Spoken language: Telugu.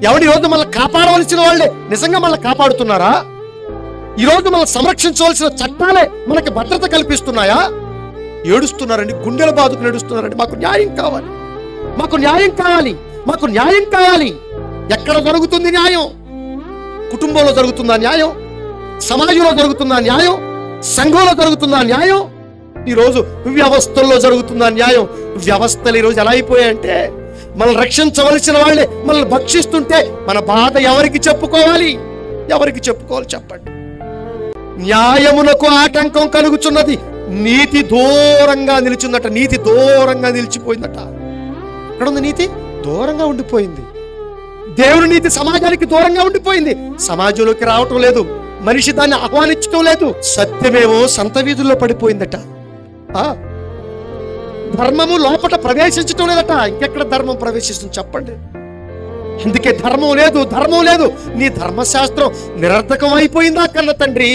ఎవడి రోజు మనల్ని కాపాడవలసిన వాళ్ళే నిజంగా మనల్ని కాపాడుతున్నారా? ఈరోజు మనం సంరక్షించవలసిన చట్టాలే మనకి భద్రత కల్పిస్తున్నాయా? ఏడుస్తున్నారండి, గుండెల బాదుకు ఏడుస్తున్నారండి. మాకు న్యాయం కావాలి, మాకు న్యాయం కావాలి, మాకు న్యాయం కావాలి. ఎక్కడ జరుగుతుంది న్యాయం? కుటుంబంలో జరుగుతుందా న్యాయం? సమాజంలో జరుగుతుందా న్యాయం? సంఘంలో జరుగుతుందా న్యాయం? ఈరోజు వ్యవస్థల్లో జరుగుతుందా న్యాయం? వ్యవస్థలు ఈరోజు ఎలా అయిపోయాయంటే, మనల్ని రక్షించవలసిన వాళ్ళే మనల్ని భక్షిస్తుంటే మన బాధ ఎవరికి చెప్పుకోవాలి? ఎవరికి చెప్పుకోవాలి చెప్పండి? న్యాయమునకు ఆటంకం కలుగుచున్నది. నీతి దూరంగా నిలిచిందట, నీతి దూరంగా నిలిచిపోయిందట. ఎక్కడ ఉంది నీతి? దూరంగా ఉండిపోయింది. దేవుని నీతి సమాజానికి దూరంగా ఉండిపోయింది. సమాజంలోకి రావటం లేదు, మనిషి దాన్ని ఆహ్వానించటం లేదు. సత్యమేమో సంత వీధుల్లో పడిపోయిందట. ధర్మము లోపల ప్రవేశించటం లేదట. ఇంకెక్కడ ధర్మం ప్రవేశిస్తుంది చెప్పండి? అందుకే ధర్మం లేదు, ధర్మం లేదు. నీ ధర్మశాస్త్రం నిరర్థకం అయిపోయిందా కన్న తండ్రి?